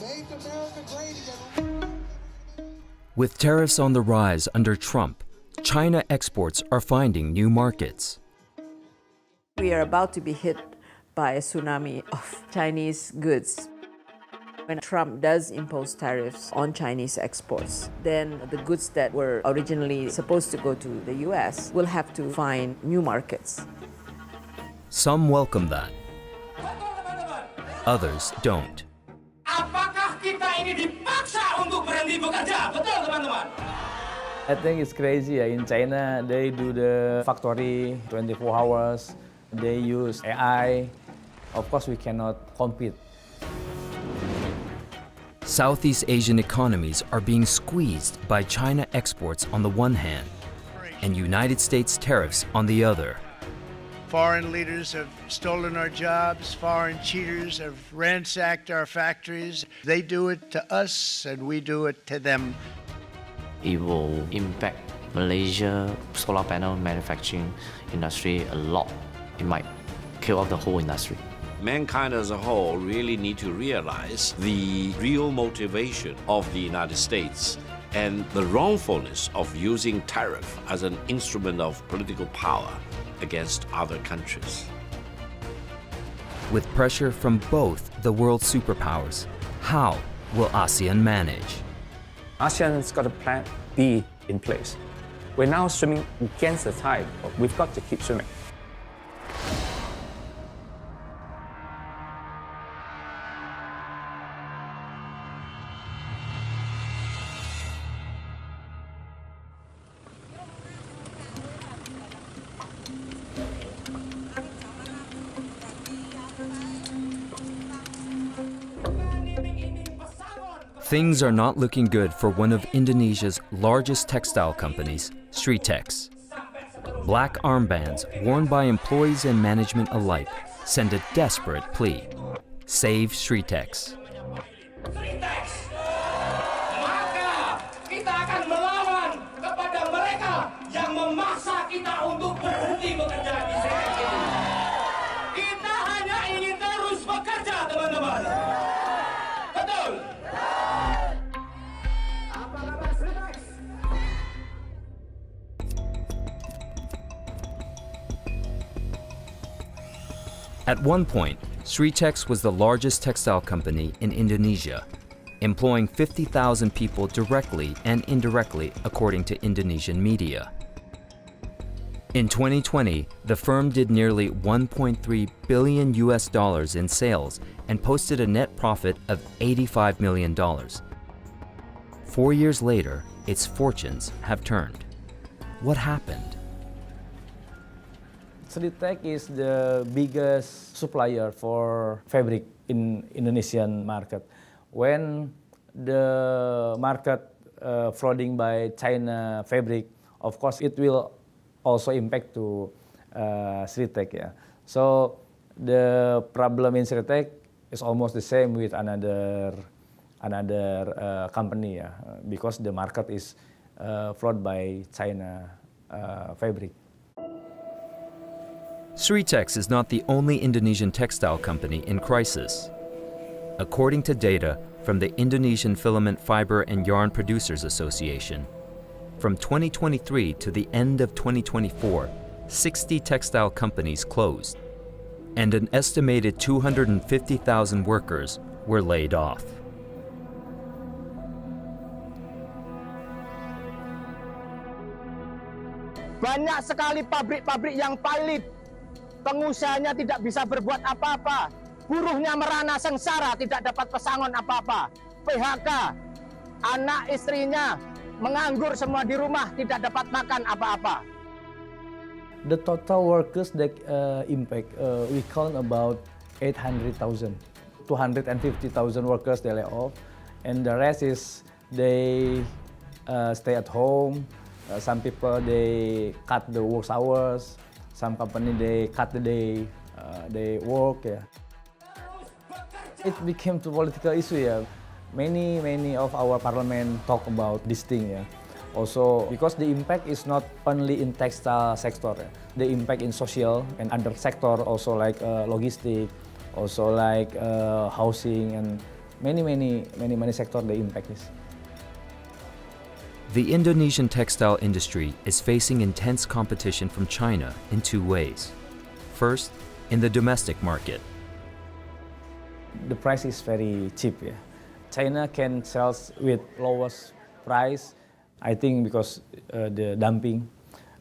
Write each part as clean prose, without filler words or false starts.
Make America great again. With tariffs on the rise under Trump, China exports are finding new markets. We are about to be hit by a tsunami of Chinese goods. When Trump does impose tariffs on Chinese exports, then the goods that were originally supposed to go to the US will have to find new markets. Some welcome that. Others don't. Apakah kita ini dipaksa untuk berhenti bekerja? Betul, teman-teman? I think it's crazy. In China, they do the factory 24 hours. They use AI. Of course, we cannot compete. Southeast Asian economies are being squeezed by China exports on the one hand and United States tariffs on the other. Foreign leaders have stolen our jobs. Foreign cheaters have ransacked our factories. They do it to us and we do it to them. It will impact Malaysia solar panel manufacturing industry a lot. It might kill off the whole industry. Mankind as a whole really need to realize the real motivation of the United States and the wrongfulness of using tariff as an instrument of political power against other countries. With pressure from both the world superpowers, how will ASEAN manage? ASEAN's got a plan B in place. We're now swimming against the tide, but we've got to keep swimming. Things are not looking good for one of Indonesia's largest textile companies, Sritex. Black armbands worn by employees and management alike send a desperate plea: save Sritex. Maka kita akan melawan kepada mereka yang memaksa kita untuk berhenti bekerja di Sritex ini. Kita hanya ingin terus bekerja, teman-teman. Betul. Apa kabar Sritex? At one point, Sritex was the largest textile company in Indonesia, employing 50,000 people directly and indirectly, according to Indonesian media. In 2020, the firm did nearly $1.3 billion in sales and posted a net profit of $85 million. 4 years later, its fortunes have turned. What happened? Sritex is the biggest supplier for fabric in Indonesian market. When the market flooding by China fabric, of course, it will also impact to Sritex. Yeah. So the problem in Sritex is almost the same with another company, because the market is flooded by China fabric. Sritex is not the only Indonesian textile company in crisis. According to data from the Indonesian Filament Fiber and Yarn Producers Association, from 2023 to the end of 2024, 60 textile companies closed, and an estimated 250,000 workers were laid off. Banyak sekali pabrik-pabrik yang pailit. Pengusahanya tidak bisa berbuat apa-apa. Buruhnya merana sengsara, tidak dapat pesangon apa-apa. PHK, anak istrinya menganggur semua di rumah, tidak dapat makan apa-apa. The total workers that impact, we count about 800,000. 250,000 workers they lay off, and the rest is they stay at home. Some people they cut the work hours. Some company they cut the day they work. Yeah. It became to political issue. Yeah. Many of our parliament talk about this thing. Yeah. Also because the impact is not only in textile sector. Yeah. The impact in social and other sector also like logistic, also like housing and many sectors they impact this. The Indonesian textile industry is facing intense competition from China in two ways. First, in the domestic market. The price is very cheap. Yeah. China can sell with lowest price, I think because the dumping.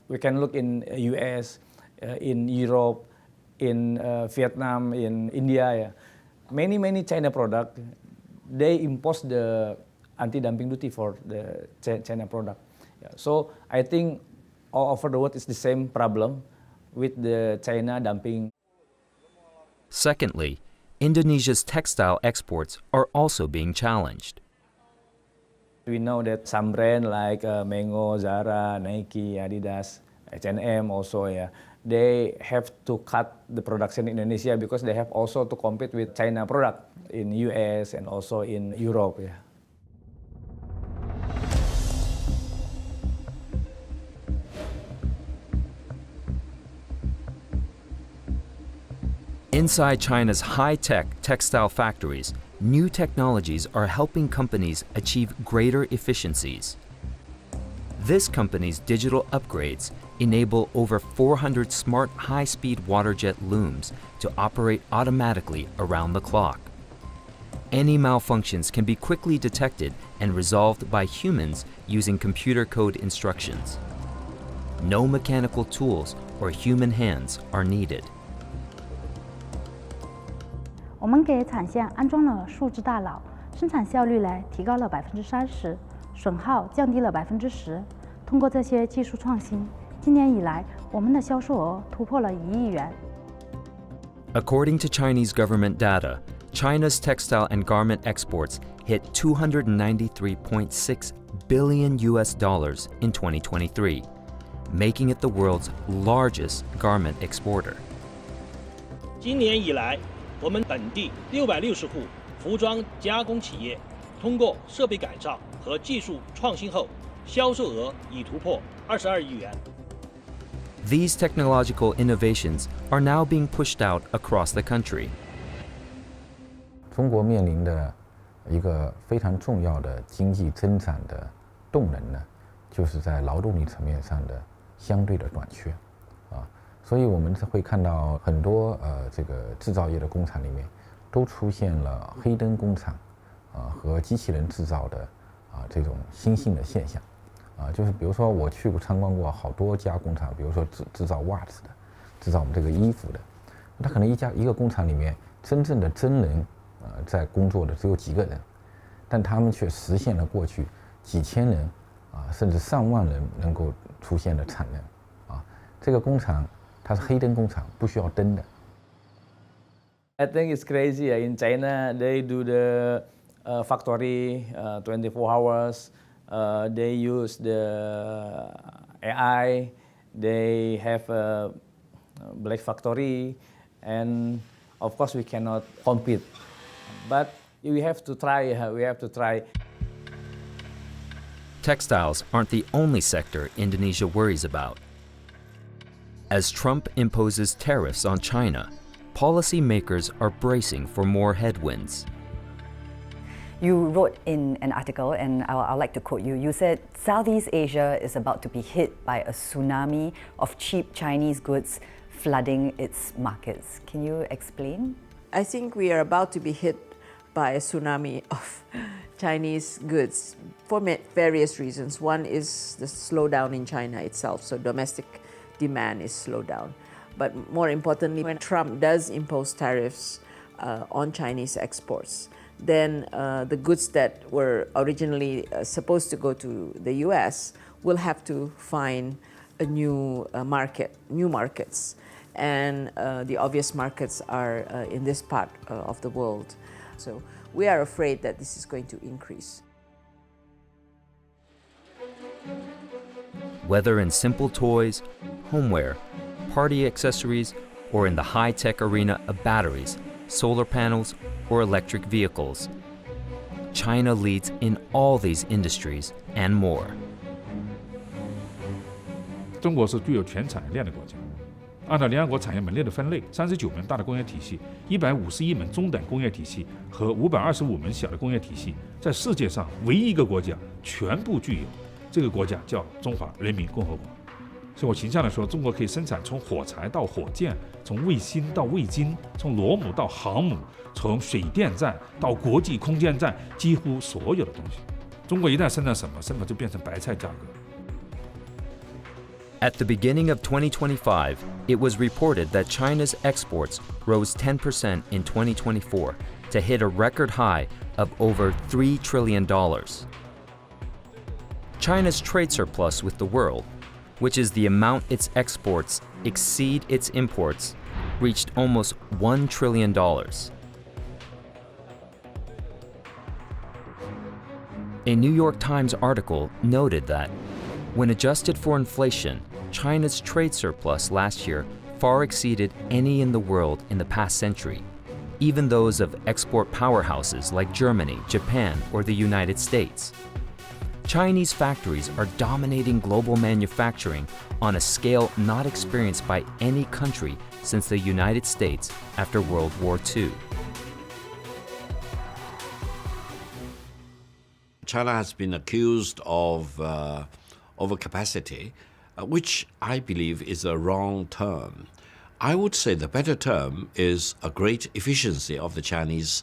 We can look in US, in Europe, in Vietnam, in India. Yeah. Many China product, they impose the anti-dumping duty for the China product. Yeah. So I think all over the world is the same problem with the China dumping. Secondly, Indonesia's textile exports are also being challenged. We know that some brands like Mango, Zara, Nike, Adidas, H&M also, yeah, they have to cut the production in Indonesia because they have also to compete with China product in US and also in Europe. Yeah. Inside China's high-tech textile factories, new technologies are helping companies achieve greater efficiencies. This company's digital upgrades enable over 400 smart high-speed waterjet looms to operate automatically around the clock. Any malfunctions can be quickly detected and resolved by humans using computer code instructions. No mechanical tools or human hands are needed. 我们给产线安装了数字大脑，生产效率提高了30%，损耗降低了10%。通过这些技术创新，今年以来，我们的销售额突破了1亿元。According to Chinese government data, China's textile and garment exports hit $293.6 billion in 2023, making it the world's largest garment exporter. 今年以来，我们本地660户服装加工企业通过设备改造和技术创新后，销售额已突破22亿元。These technological innovations are now being pushed out across the country. 中国面临的一个非常重要的经济增长的动能呢，就是在劳动力层面上的相对的短缺，啊。所以我们会看到很多这个制造业的工厂里面都出现了黑灯工厂和机器人制造的这种新兴的现象就是比如说我去过参观过好多家工厂，比如说制造袜子的，制造我们这个衣服的，它可能一个工厂里面真正的真人在工作的只有几个人，但他们却实现了过去几千人甚至上万人能够出现的产能这个工厂。它是黑灯工厂，不需要灯的。I think it's crazy. In China, they do the factory 24 hours. They use the AI. They have a black factory, and of course we cannot compete. But we have to try. We have to try. Textiles aren't the only sector Indonesia worries about. As Trump imposes tariffs on China, policymakers are bracing for more headwinds. You wrote in an article, and I'd like to quote you. You said, Southeast Asia is about to be hit by a tsunami of cheap Chinese goods flooding its markets. Can you explain? I think we are about to be hit by a tsunami of Chinese goods for various reasons. One is the slowdown in China itself, so domestic demand is slowed down. But more importantly, when Trump does impose tariffs on Chinese exports, then the goods that were originally supposed to go to the US will have to find a new markets. And the obvious markets are in this part of the world. So we are afraid that this is going to increase. Whether in simple toys, homeware, party accessories, or in the high-tech arena of batteries, solar panels, or electric vehicles, China leads in all these industries and more. 中国是具有全产业链的国家，按照联合国产业门类的分类，39门大的工业体系、151门中等工业体系和525门小的工业体系，在世界上唯一一个国家全部具有。这个国家叫中华人民共和国。所以我形象地说，中国可以生产从火柴到火箭，从卫星到卫星，从螺母到航母，从水电站到国际空间站，几乎所有的东西。中国一旦生产什么就变成白菜价格。At the beginning of 2025, it was reported that China's exports rose 10% in 2024 to hit a record high of over $3 trillion. China's trade surplus with the world, which is the amount its exports exceed its imports, reached almost $1 trillion. A New York Times article noted that, when adjusted for inflation, China's trade surplus last year far exceeded any in the world in the past century, even those of export powerhouses like Germany, Japan, or the United States. Chinese factories are dominating global manufacturing on a scale not experienced by any country since the United States after World War II. China has been accused of overcapacity, which I believe is a wrong term. I would say the better term is a great efficiency of the Chinese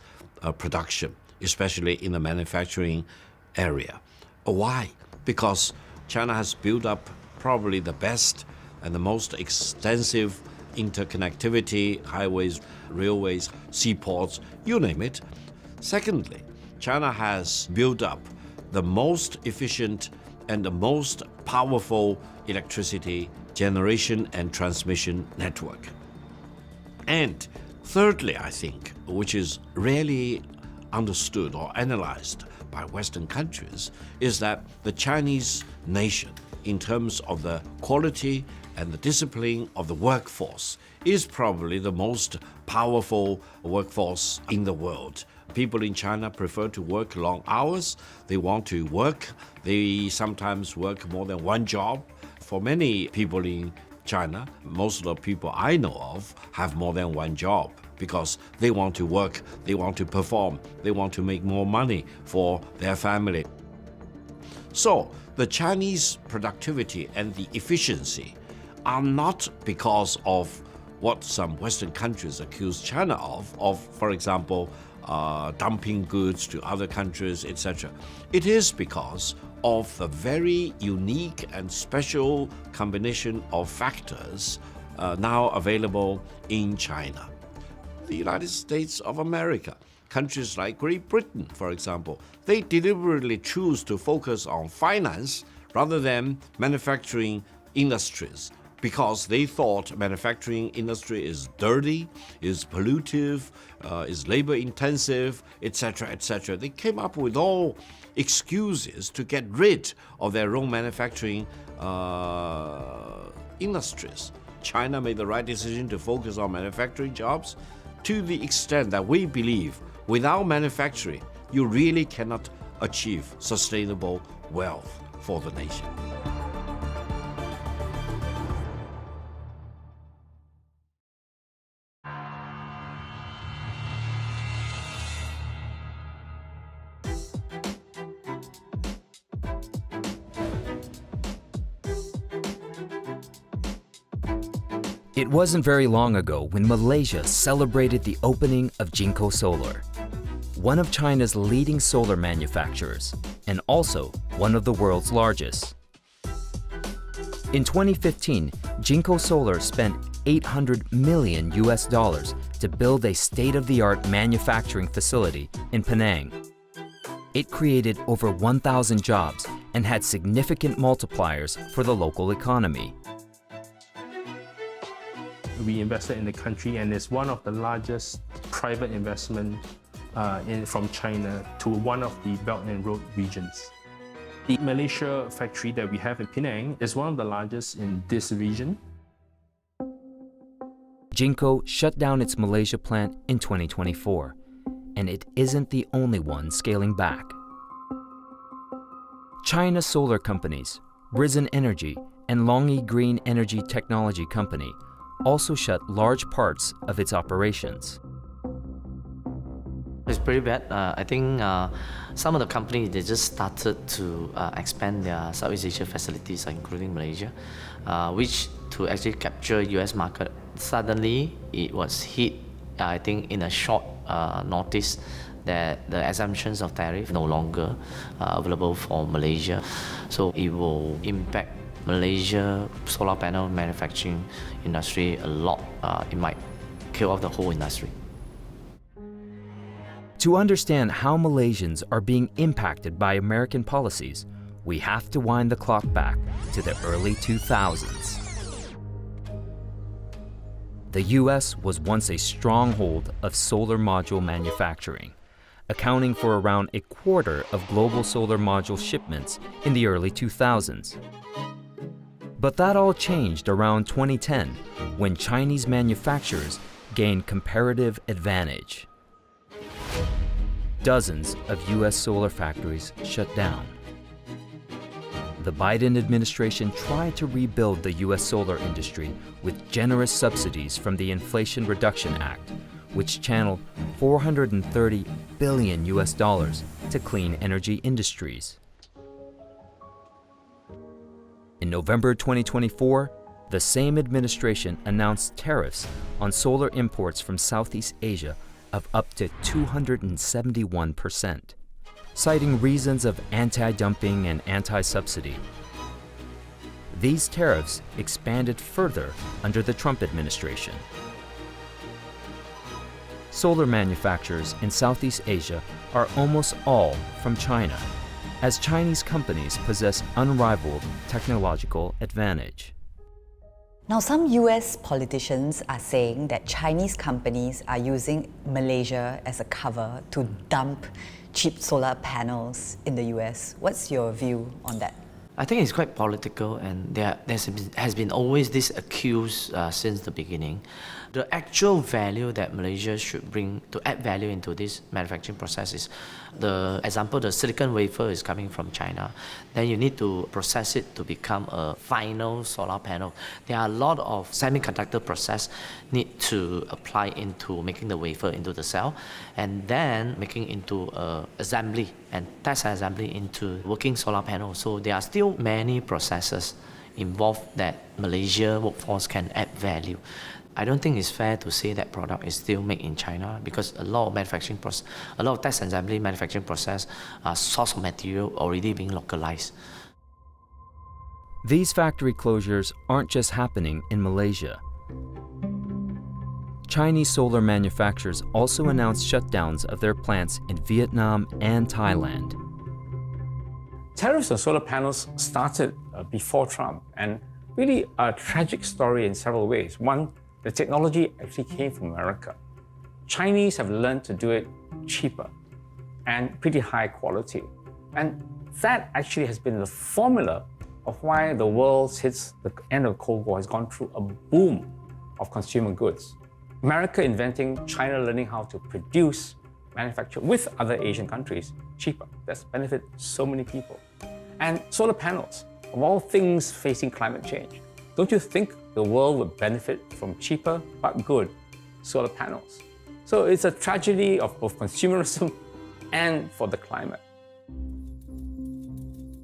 production, especially in the manufacturing area. Why? Because China has built up probably the best and the most extensive interconnectivity, highways, railways, seaports, you name it. Secondly, China has built up the most efficient and the most powerful electricity generation and transmission network. And thirdly, I think, which is rarely understood or analyzed by Western countries, is that the Chinese nation, in terms of the quality and the discipline of the workforce, is probably the most powerful workforce in the world. People in China prefer to work long hours. They want to work. They sometimes work more than one job. For many people in China, most of the people I know of have more than one job because they want to work, they want to perform, they want to make more money for their family. So the Chinese productivity and the efficiency are not because of what some Western countries accuse China of, for example, dumping goods to other countries, etc. It is because of the very unique and special combination of factors now available in China. The United States of America, countries like Great Britain, for example, they deliberately choose to focus on finance rather than manufacturing industries, because they thought manufacturing industry is dirty, is pollutive, is labor intensive, etc., etc. They came up with all excuses to get rid of their own manufacturing industries. China made the right decision to focus on manufacturing jobs to the extent that we believe without manufacturing, you really cannot achieve sustainable wealth for the nation. It wasn't very long ago when Malaysia celebrated the opening of Jinko Solar, one of China's leading solar manufacturers, and also one of the world's largest. In 2015, Jinko Solar spent $800 million to build a state-of-the-art manufacturing facility in Penang. It created over 1,000 jobs and had significant multipliers for the local economy. We invested in the country, and it's one of the largest private investment from China to one of the Belt and Road regions. The Malaysia factory that we have in Penang is one of the largest in this region. Jinko shut down its Malaysia plant in 2024, and it isn't the only one scaling back. China's solar companies, Risen Energy and Longi Green Energy Technology Company, also shut large parts of its operations. It's pretty bad. I think some of the companies, they just started to expand their Southeast Asia facilities, including Malaysia, which to actually capture US market. Suddenly, it was hit, I think, in a short notice that the exemptions of tariff no longer available for Malaysia. So it will impact Malaysia solar panel manufacturing industry a lot. It might kill off the whole industry. To understand how Malaysians are being impacted by American policies, we have to wind the clock back to the early 2000s. The US was once a stronghold of solar module manufacturing, accounting for around a quarter of global solar module shipments in the early 2000s. But that all changed around 2010 when Chinese manufacturers gained comparative advantage. Dozens of US solar factories shut down. The Biden administration tried to rebuild the US solar industry with generous subsidies from the Inflation Reduction Act, which channeled $430 billion to clean energy industries. In November 2024, the same administration announced tariffs on solar imports from Southeast Asia of up to 271%, citing reasons of anti-dumping and anti-subsidy. These tariffs expanded further under the Trump administration. Solar manufacturers in Southeast Asia are almost all from China, as Chinese companies possess unrivaled technological advantage. Now, some US politicians are saying that Chinese companies are using Malaysia as a cover to dump cheap solar panels in the US. What's your view on that? I think it's quite political, and there has been always this accuse since the beginning. The actual value that Malaysia should bring to add value into this manufacturing process is, the example, the silicon wafer is coming from China. Then you need to process it to become a final solar panel. There are a lot of semiconductor process need to apply into making the wafer into the cell, and then making into assembly and test assembly into working solar panel. So there are still many processes involved that Malaysia workforce can add value. I don't think it's fair to say that product is still made in China, because a lot of manufacturing process, a lot of test assembly manufacturing process, source of material already being localized. These factory closures aren't just happening in Malaysia. Chinese solar manufacturers also announced shutdowns of their plants in Vietnam and Thailand. Tariffs on solar panels started before Trump, and really a tragic story in several ways. One, the technology actually came from America. Chinese have learned to do it cheaper and pretty high quality. And that actually has been the formula of why the world since the end of the Cold War has gone through a boom of consumer goods. America inventing, China learning how to produce, manufacture with other Asian countries cheaper. That's benefited so many people. And solar panels, of all things facing climate change, don't you think the world would benefit from cheaper but good solar panels? So it's a tragedy of both consumerism and for the climate.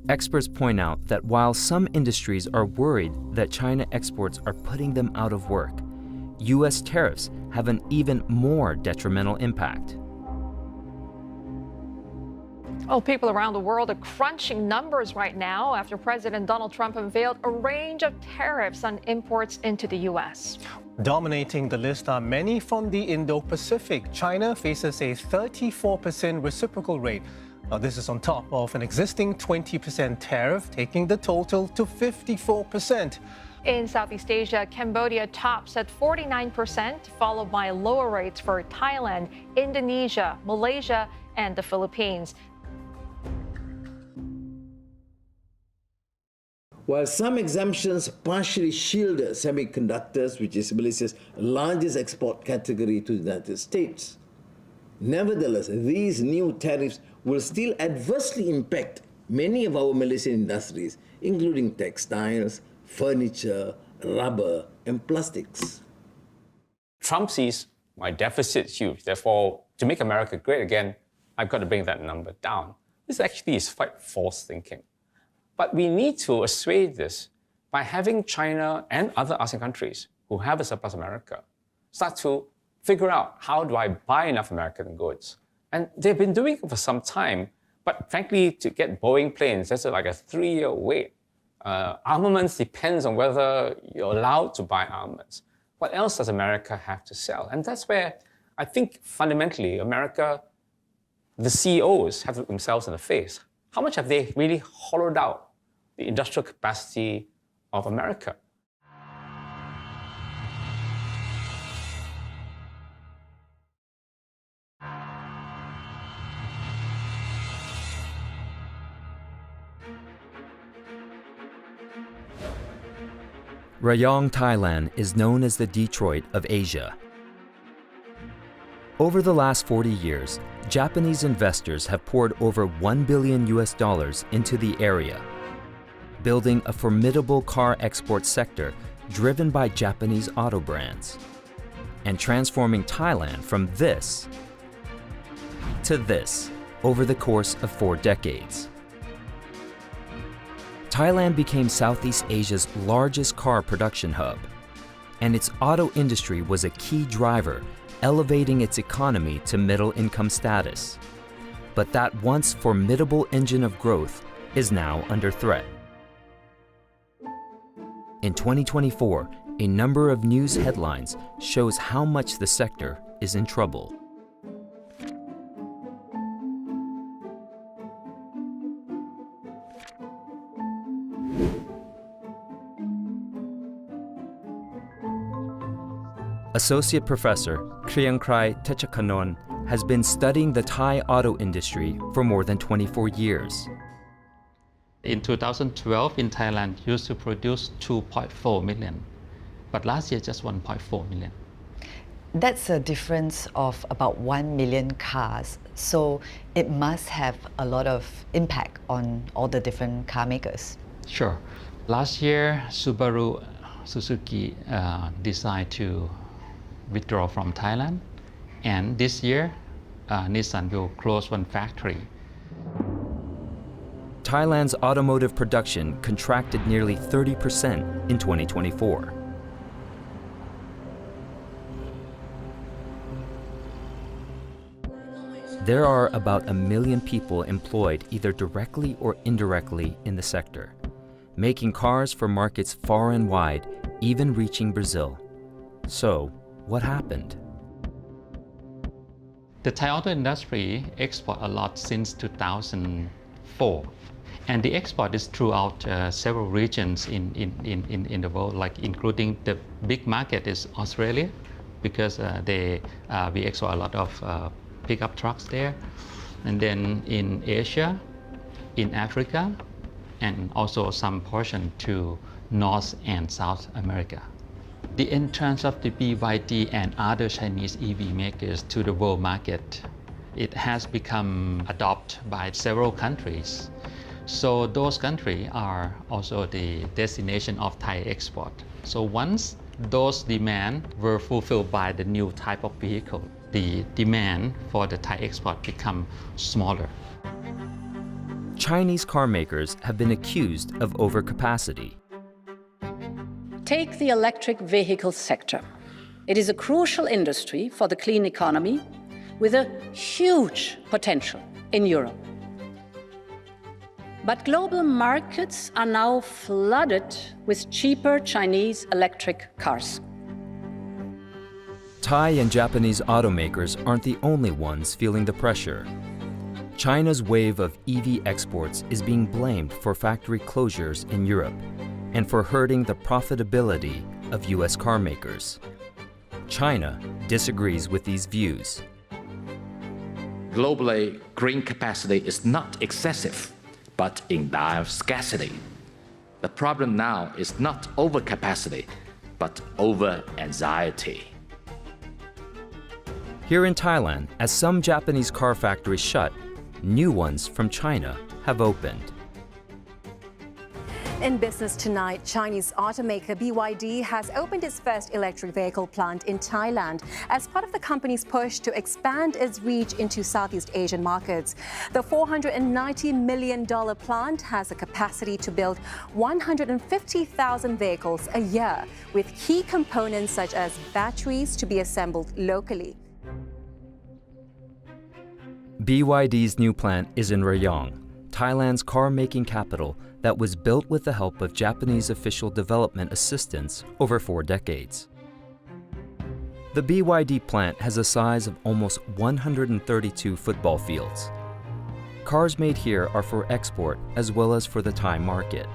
Experts point out that while some industries are worried that China exports are putting them out of work, US tariffs have an even more detrimental impact. Well, people around the world are crunching numbers right now after President Donald Trump unveiled a range of tariffs on imports into the U.S. Dominating the list are many from the Indo-Pacific. China faces a 34% reciprocal rate. Now, this is on top of an existing 20% tariff, taking the total to 54%. In Southeast Asia, Cambodia tops at 49%, followed by lower rates for Thailand, Indonesia, Malaysia, and the Philippines. While some exemptions partially shield semiconductors, which is Malaysia's largest export category to the United States, nevertheless, these new tariffs will still adversely impact many of our Malaysian industries, including textiles, furniture, rubber, and plastics. Trump sees my deficit huge, therefore, to make America great again, I've got to bring that number down. This actually is quite false thinking. But we need to assuage this by having China and other ASEAN countries who have a surplus America start to figure out, how do I buy enough American goods? And they've been doing it for some time, but frankly, to get Boeing planes, that's like a 3-year wait. Armaments depends on whether you're allowed to buy armaments. What else does America have to sell? And that's where I think fundamentally America, the CEOs have to look themselves in the face. How much have they really hollowed out the industrial capacity of America? Rayong, Thailand is known as the Detroit of Asia. Over the last 40 years, Japanese investors have poured over $1 billion into the area, building a formidable car export sector driven by Japanese auto brands, and transforming Thailand from this to this over the course of 4 decades. Thailand became Southeast Asia's largest car production hub, and its auto industry was a key driver, elevating its economy to middle-income status. But that once formidable engine of growth is now under threat. In 2024, a number of news headlines shows how much the sector is in trouble. Associate Professor Kriangkrai Techakanon has been studying the Thai auto industry for more than 24 years. In 2012, in Thailand, used to produce 2.4 million, but last year just 1.4 million. That's a difference of about 1 million cars, so it must have a lot of impact on all the different car makers. Sure. Last year, Subaru, Suzuki decided to withdraw from Thailand, and this year Nissan will close 1 factory. Thailand's automotive production contracted nearly 30% in 2024. There are about 1 million people employed either directly or indirectly in the sector, making cars for markets far and wide, even reaching Brazil. So, what happened? The Thai auto industry export a lot since 2004, and the export is throughout several regions in the world, like including the big market is Australia, because we export a lot of pickup trucks there, and then in Asia, in Africa, and also some portion to North and South America. The entrance of the BYD and other Chinese EV makers to the world market, it has become adopted by several countries. So those countries are also the destination of Thai export. So once those demands were fulfilled by the new type of vehicle, the demand for the Thai export become smaller. Chinese car makers have been accused of overcapacity. Take the electric vehicle sector. It is a crucial industry for the clean economy with a huge potential in Europe. But global markets are now flooded with cheaper Chinese electric cars. Thai and Japanese automakers aren't the only ones feeling the pressure. China's wave of EV exports is being blamed for factory closures in Europe and for hurting the profitability of US car makers. China disagrees with these views. Globally, green capacity is not excessive, but in dire scarcity. The problem now is not overcapacity, but over-anxiety. Here in Thailand, as some Japanese car factories shut, new ones from China have opened. In business tonight, Chinese automaker BYD has opened its first electric vehicle plant in Thailand as part of the company's push to expand its reach into Southeast Asian markets. The $490 million plant has a capacity to build 150,000 vehicles a year, with key components such as batteries to be assembled locally. BYD's new plant is in Rayong, Thailand's car-making capital that was built with the help of Japanese official development assistance over 4 decades. The BYD plant has a size of almost 132 football fields. Cars made here are for export as well as for the Thai market.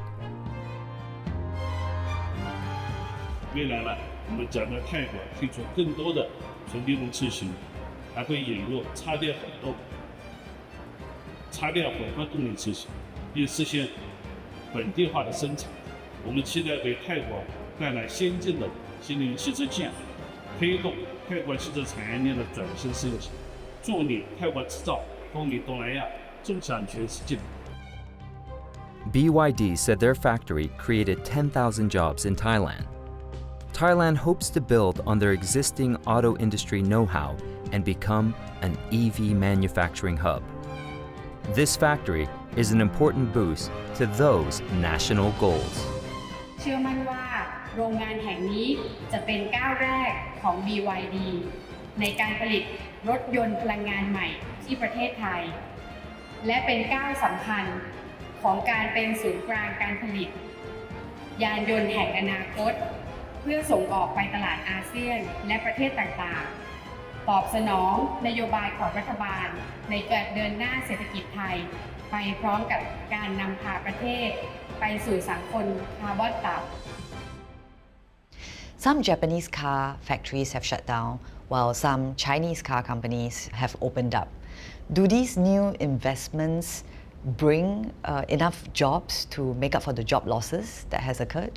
未来呢，我们将在泰国推出更多的纯电动车型，还会引入插电混动、插电混合动力车型，并实现本地化的生产。我们期待为泰国带来先进的新能源汽车技术，推动泰国汽车产业链的转型升级，助力泰国制造风靡东南亚，走向全世界。 BYD said their factory created 10,000 jobs in Thailand. Thailand hopes to build on their existing auto industry know-how and become an EV manufacturing hub. This factory is an important boost to those national goals. เชื่อมั่นว่าโรงงานแห่งนี้จะเป็นก้าวแรกของ BYD ในการผลิตรถยนต์พลังงานใหม่ที่ประเทศไทย และเป็นก้าวสำคัญของการเป็นศูนย์กลางการผลิตยานยนต์แห่งอนาคตเพื่อส่งออกไปตลาดอาเซียนและประเทศต่างๆตอบสนองนโยบายของรัฐบาลในการเดินหน้าเศรษฐกิจไทยไปพร้อมกับการนำพาประเทศไปสู่สังคมคาร์บอนต่ำ Some Japanese car factories have shut down, while some Chinese car companies have opened up. Do these new investments bring enough jobs to make up for the job losses that has occurred?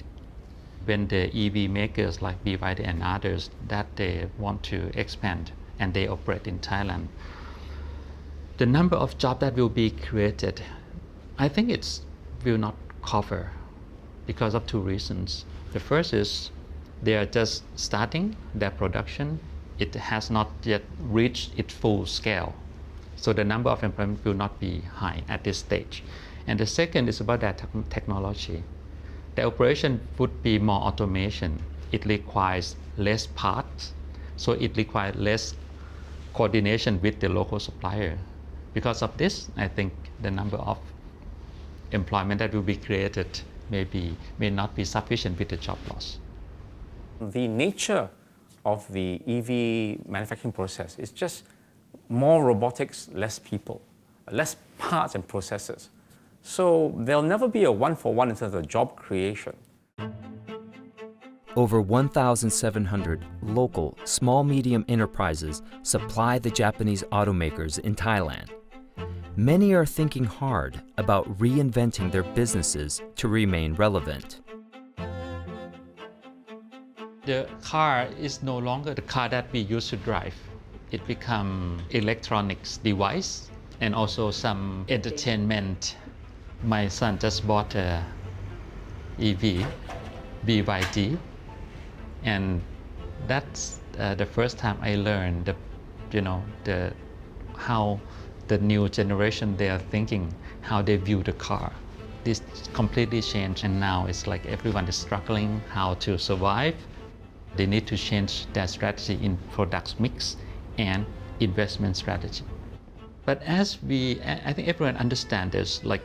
When the EV makers like BYD and others that they want to expand and they operate in Thailand, the number of jobs that will be created, I think it will not cover because of 2 reasons. The first is they are just starting their production. It has not yet reached its full scale. So the number of employment will not be high at this stage. And the second is about that technology. The operation would be more automation. It requires less parts, so it requires less coordination with the local supplier. Because of this, I think the number of employment that will be created may not be sufficient with the job loss. The nature of the EV manufacturing process is just more robotics, less people, less parts and processes. So there'll never be a one-for-one in terms of job creation. Over 1,700 local small-medium enterprises supply the Japanese automakers in Thailand. Many are thinking hard about reinventing their businesses to remain relevant. The car is no longer the car that we used to drive. It becomes electronics device and also some entertainment. My son just bought a EV, BYD, and that's the first time I learned how the new generation they are thinking, how they view the car. This completely changed, and now it's like everyone is struggling how to survive. They need to change their strategy in product mix and investment strategy. But as I think everyone understands this, like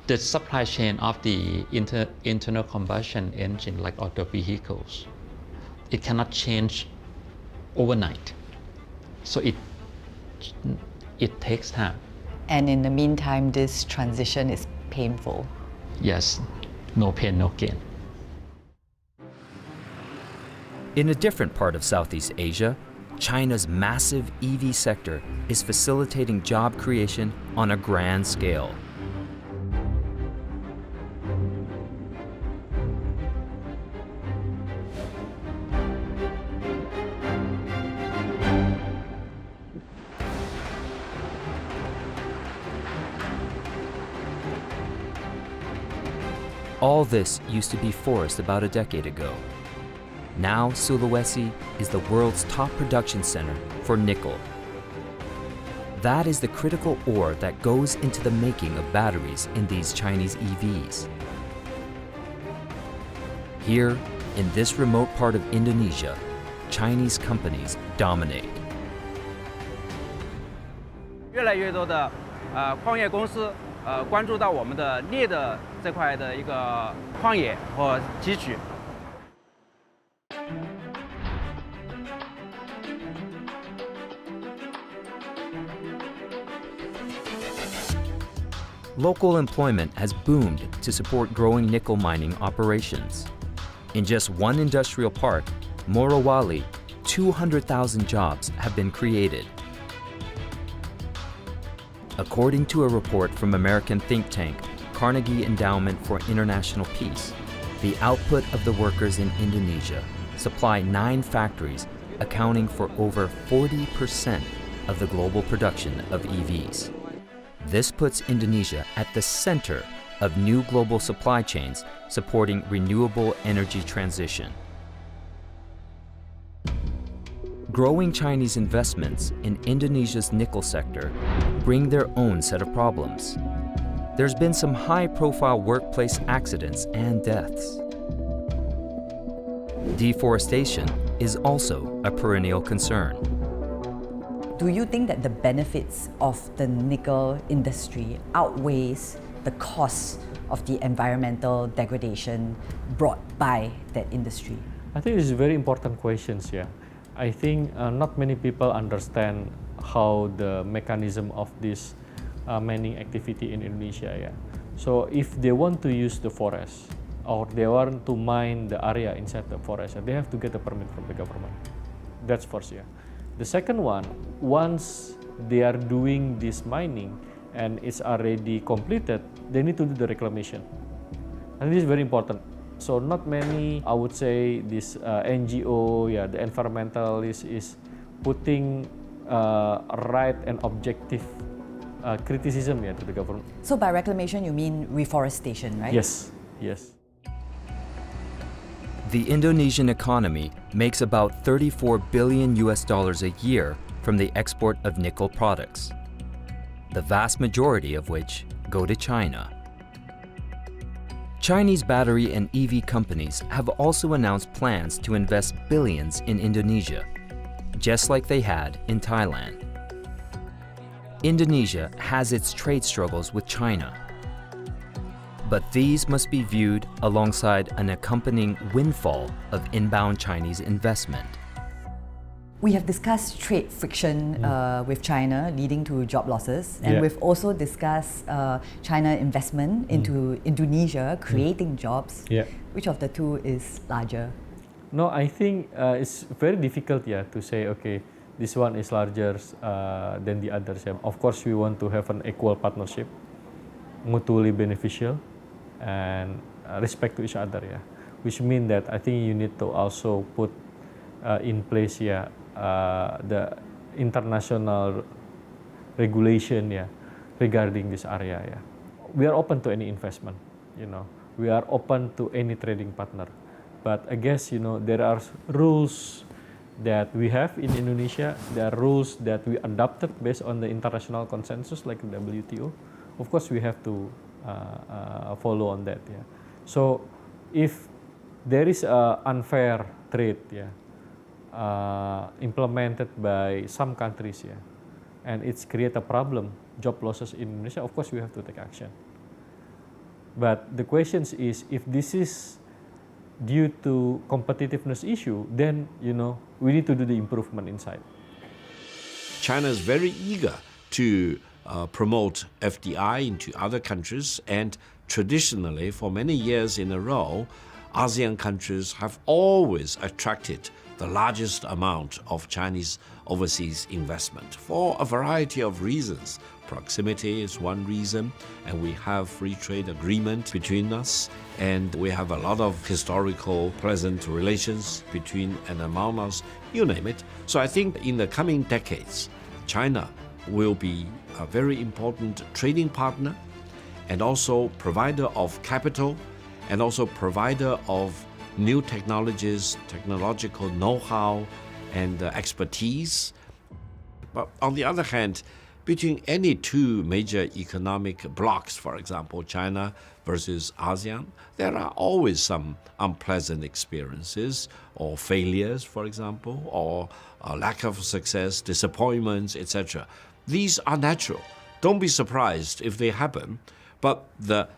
the supply chain of the internal combustion engine, like auto vehicles, it cannot change overnight. So it takes time. And in the meantime, this transition is painful. Yes, no pain, no gain. In a different part of Southeast Asia, China's massive EV sector is facilitating job creation on a grand scale. All this used to be forest about a decade ago. Now Sulawesi is the world's top production center for nickel. That is the critical ore that goes into the making of batteries in these Chinese EVs. Here, in this remote part of Indonesia, Chinese companies dominate. 越来越多的矿业公司关注到我们的镍的这块的一个矿业和汲取。 Local employment has boomed to support growing nickel mining operations. In just one industrial park, Morowali, 200,000 jobs have been created. According to a report from American think tank Carnegie Endowment for International Peace, the output of the workers in Indonesia supply 9 factories, accounting for over 40% of the global production of EVs. This puts Indonesia at the center of new global supply chains supporting renewable energy transition. Growing Chinese investments in Indonesia's nickel sector bring their own set of problems. There's been some high-profile workplace accidents and deaths. Deforestation is also a perennial concern. Do you think that the benefits of the nickel industry outweighs the costs of the environmental degradation brought by that industry? I think it's very important questions, yeah. I think not many people understand how the mechanism of this mining activity in Indonesia, yeah. So if they want to use the forest or they want to mine the area inside the forest, they have to get a permit from the government. That's first, yeah. The second one, once they are doing this mining and it's already completed, they need to do the reclamation. And this is very important. So not many, I would say, this NGO, yeah, the environmentalist is putting right and objective criticism, yeah, to the government. So by reclamation, you mean reforestation, right? Yes, yes. The Indonesian economy makes about $34 billion a year from the export of nickel products, the vast majority of which go to China. Chinese battery and EV companies have also announced plans to invest billions in Indonesia, just like they had in Thailand. Indonesia has its trade struggles with China, but these must be viewed alongside an accompanying windfall of inbound Chinese investment. We have discussed trade friction with China leading to job losses, and we've also discussed China investment into Indonesia creating jobs. Yeah. Which of the two is larger? No, I think it's very difficult, yeah, to say, okay, this one is larger than the others. Yeah. Of course, we want to have an equal partnership, mutually beneficial, and respect to each other, yeah. Which means that I think you need to also put in place, yeah, the international regulation, yeah, regarding this area, yeah. We are open to any investment, you know. We are open to any trading partner, but I guess, you know, there are rules that we have in Indonesia. There are rules that we adopted based on the international consensus, like the WTO. Of course, we have to follow on that, yeah. So, if there is a unfair trade, yeah, implemented by some countries, yeah, and it's create a problem, job losses in Indonesia, of course we have to take action. But the question is, if this is due to competitiveness issue, then, you know, we need to do the improvement inside. China is very eager to promote FDI into other countries, and traditionally, for many years in a row, ASEAN countries have always attracted the largest amount of Chinese overseas investment for a variety of reasons. Proximity is one reason, and we have free trade agreement between us, and we have a lot of historical pleasant relations between and among us, you name it. So I think in the coming decades, China will be a very important trading partner and also provider of capital and also provider of new technologies, technological know-how, and expertise. But on the other hand, between any two major economic blocks, for example, China versus ASEAN, there are always some unpleasant experiences or failures, for example, or lack of success, disappointments, etc. These are natural. Don't be surprised if they happen, but the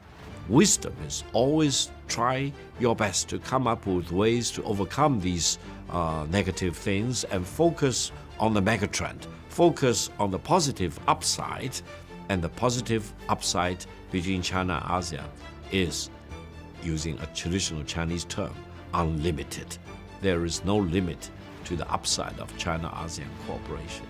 wisdom is always try your best to come up with ways to overcome these negative things and focus on the megatrend. Focus on the positive upside, and the positive upside between China and ASEAN is, using a traditional Chinese term, unlimited. There is no limit to the upside of China-ASEAN cooperation.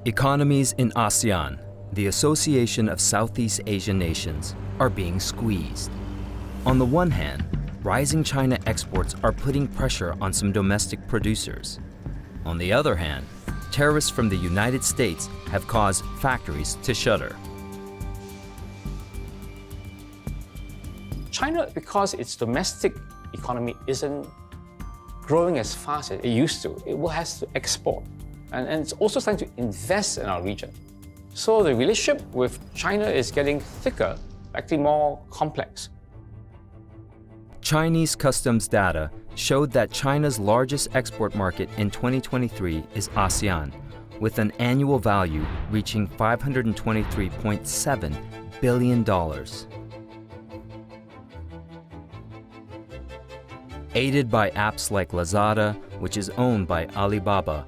Economies in ASEAN, the Association of Southeast Asian Nations, are being squeezed. On the one hand, rising China exports are putting pressure on some domestic producers. On the other hand, tariffs from the United States have caused factories to shutter. China, because its domestic economy isn't growing as fast as it used to, it will have to export. And it's also starting to invest in our region. So the relationship with China is getting thicker, actually more complex. Chinese customs data showed that China's largest export market in 2023 is ASEAN, with an annual value reaching $523.7 billion. Aided by apps like Lazada, which is owned by Alibaba,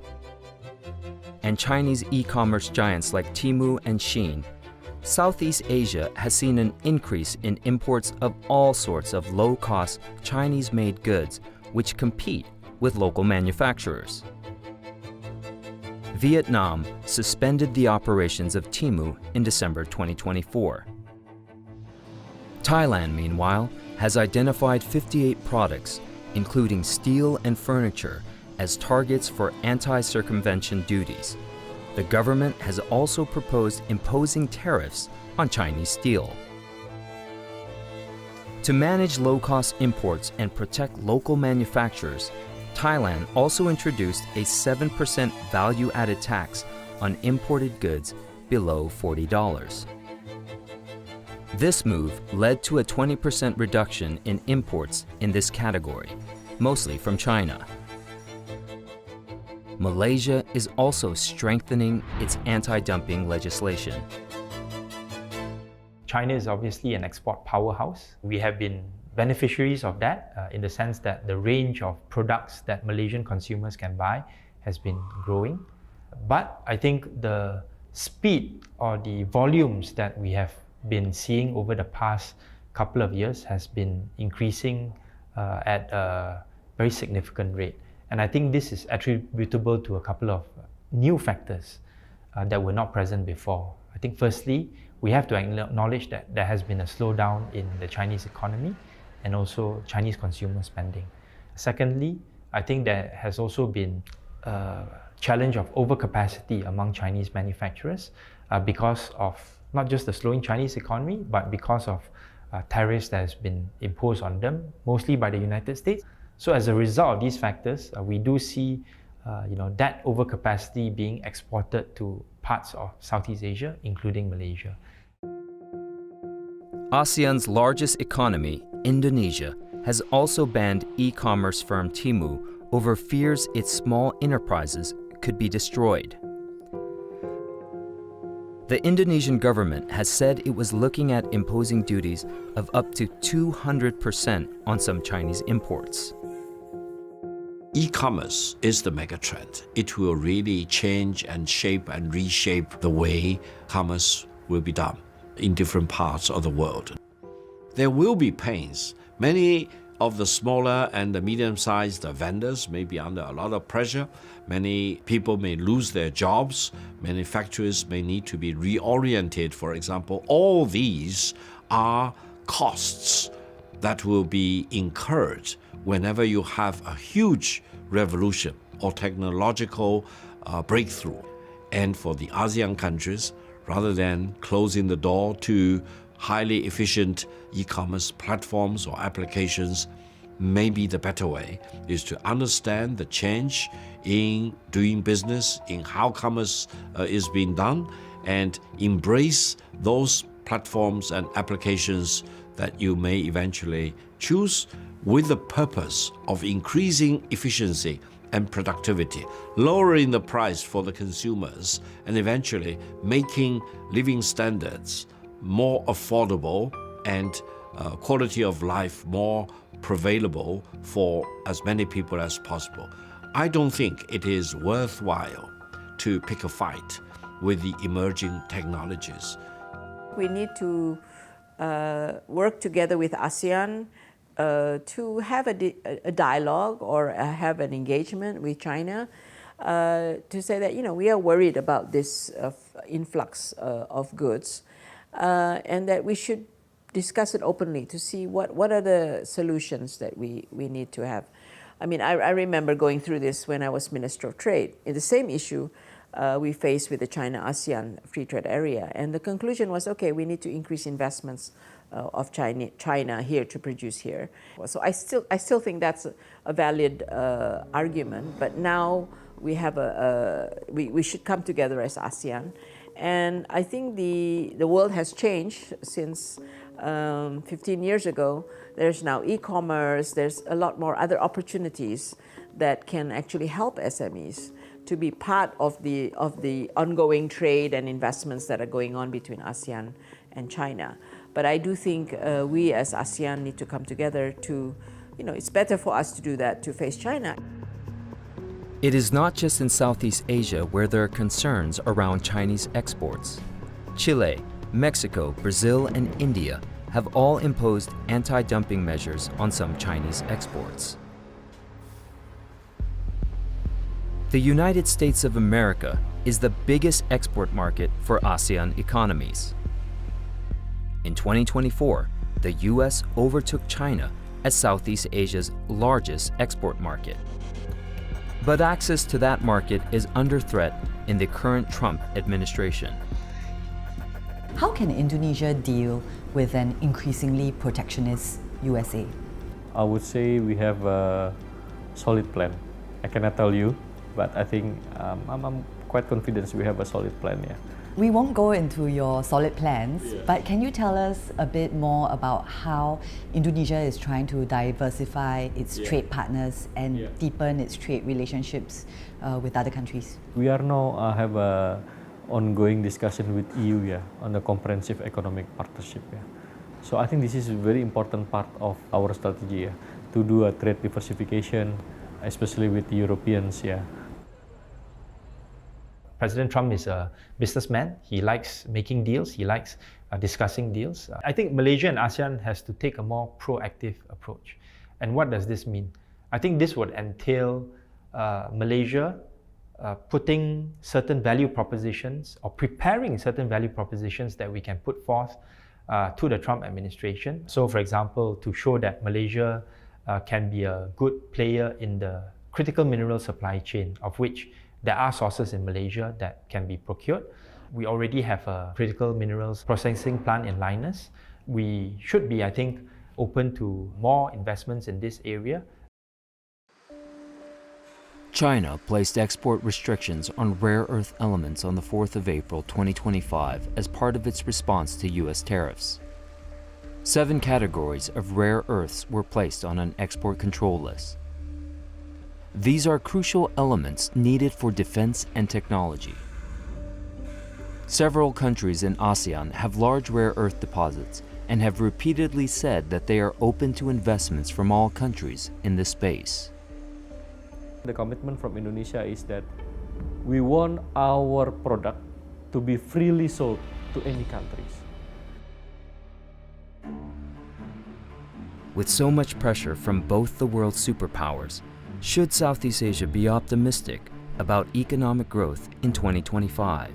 and Chinese e-commerce giants like TEMU and SHEIN, Southeast Asia has seen an increase in imports of all sorts of low-cost Chinese-made goods which compete with local manufacturers. Vietnam suspended the operations of TEMU in December 2024. Thailand, meanwhile, has identified 58 products, including steel and furniture, as targets for anti-circumvention duties. The government has also proposed imposing tariffs on Chinese steel. To manage low-cost imports and protect local manufacturers, Thailand also introduced a 7% value-added tax on imported goods below $40. This move led to a 20% reduction in imports in this category, mostly from China. Malaysia is also strengthening its anti-dumping legislation. China is obviously an export powerhouse. We have been beneficiaries of that in the sense that the range of products that Malaysian consumers can buy has been growing. But I think the speed or the volumes that we have been seeing over the past couple of years has been increasing at a very significant rate. And I think this is attributable to a couple of new factors that were not present before. I think firstly, we have to acknowledge that there has been a slowdown in the Chinese economy and also Chinese consumer spending. Secondly, I think there has also been a challenge of overcapacity among Chinese manufacturers because of not just the slowing Chinese economy, but because of tariffs that has been imposed on them, mostly by the United States. So as a result of these factors, we do see that overcapacity being exported to parts of Southeast Asia, including Malaysia. ASEAN's largest economy, Indonesia, has also banned e-commerce firm TEMU over fears its small enterprises could be destroyed. The Indonesian government has said it was looking at imposing duties of up to 200% on some Chinese imports. E-commerce is the megatrend. It will really change and shape and reshape the way commerce will be done in different parts of the world. There will be pains. Many of the smaller and the medium-sized vendors may be under a lot of pressure. Many people may lose their jobs. Many factories may need to be reoriented, for example. All these are costs that will be incurred whenever you have a huge revolution or technological breakthrough. And for the ASEAN countries, rather than closing the door to highly efficient e-commerce platforms or applications, maybe the better way is to understand the change in doing business, in how commerce is being done, and embrace those platforms and applications that you may eventually choose with the purpose of increasing efficiency and productivity, lowering the price for the consumers, and eventually making living standards more affordable and quality of life more prevailable for as many people as possible. I don't think it is worthwhile to pick a fight with the emerging technologies. We need to work together with ASEAN to have a dialogue or have an engagement with China to say that, we are worried about this influx of goods and that we should discuss it openly to see what are the solutions that we need to have. I mean, I remember going through this when I was Minister of Trade. In the same issue we faced with the China-ASEAN free trade area. And the conclusion was, okay, we need to increase investments of China here to produce here. So I still think that's a valid argument. But now we have we should come together as ASEAN. And I think the world has changed since 15 years ago. There's now e-commerce, there's a lot more other opportunities that can actually help SMEs to be part of the ongoing trade and investments that are going on between ASEAN and China. But I do think we as ASEAN need to come together to, it's better for us to do that, to face China. It is not just in Southeast Asia where there are concerns around Chinese exports. Chile, Mexico, Brazil, and India have all imposed anti-dumping measures on some Chinese exports. The United States of America is the biggest export market for ASEAN economies. In 2024, the U.S. overtook China as Southeast Asia's largest export market. But access to that market is under threat in the current Trump administration. How can Indonesia deal with an increasingly protectionist USA? I would say we have a solid plan. I cannot tell you, but I think I'm quite confident we have a solid plan, yeah. We won't go into your solid plans, but can you tell us a bit more about how Indonesia is trying to diversify its trade partners and deepen its trade relationships with other countries? We are now have a ongoing discussion with EU on the comprehensive economic partnership. So I think this is a very important part of our strategy to do a trade diversification, especially with the Europeans. President Trump is a businessman. He likes making deals. He likes discussing deals. I think Malaysia and ASEAN has to take a more proactive approach. And what does this mean? I think this would entail Malaysia putting certain value propositions or preparing certain value propositions that we can put forth to the Trump administration. So, for example, to show that Malaysia can be a good player in the critical mineral supply chain, of which there are sources in Malaysia that can be procured. We already have a critical minerals processing plant in Lynas. We should be, I think, open to more investments in this area. China placed export restrictions on rare earth elements on the 4th of April 2025 as part of its response to U.S. tariffs. 7 categories of rare earths were placed on an export control list. These are crucial elements needed for defense and technology. Several countries in ASEAN have large rare earth deposits and have repeatedly said that they are open to investments from all countries in this space. The commitment from Indonesia is that we want our product to be freely sold to any countries. With so much pressure from both the world's superpowers, should Southeast Asia be optimistic about economic growth in 2025?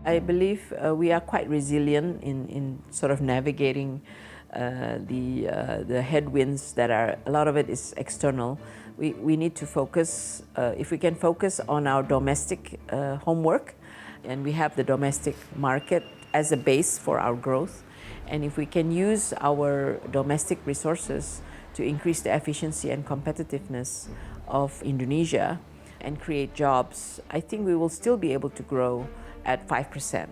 I believe we are quite resilient in sort of navigating the headwinds that are, a lot of it is external. We need to focus, if we can focus on our domestic homework, and we have the domestic market as a base for our growth, and if we can use our domestic resources to increase the efficiency and competitiveness of Indonesia and create jobs, I think we will still be able to grow at 5%.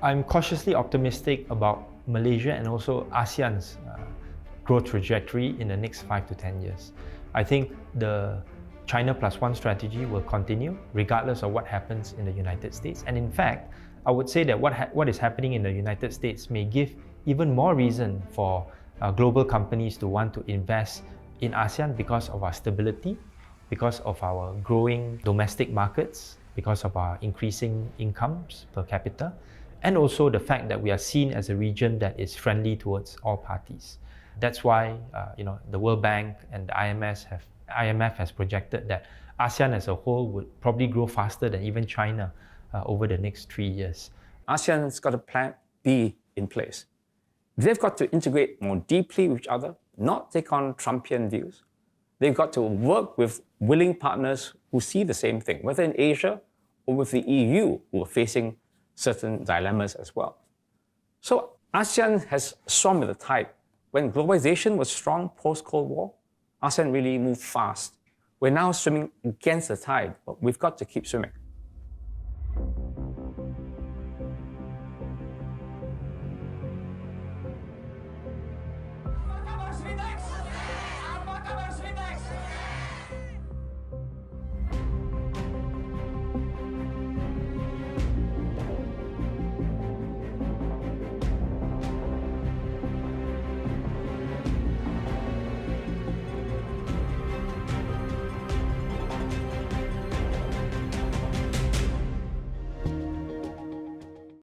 I'm cautiously optimistic about Malaysia and also ASEAN's growth trajectory in the next 5 to 10 years. I think the China +1 strategy will continue regardless of what happens in the United States. And in fact, I would say that what is happening in the United States may give even more reason for global companies to want to invest in ASEAN because of our stability, because of our growing domestic markets, because of our increasing incomes per capita, and also the fact that we are seen as a region that is friendly towards all parties. That's why the World Bank and the IMF has projected that ASEAN as a whole would probably grow faster than even China over the next 3 years. ASEAN's got a plan B in place. They've got to integrate more deeply with each other, not take on Trumpian views. They've got to work with willing partners who see the same thing, whether in Asia or with the EU, who are facing certain dilemmas as well. So ASEAN has swum with the tide. When globalization was strong post-Cold War, ASEAN really moved fast. We're now swimming against the tide, but we've got to keep swimming.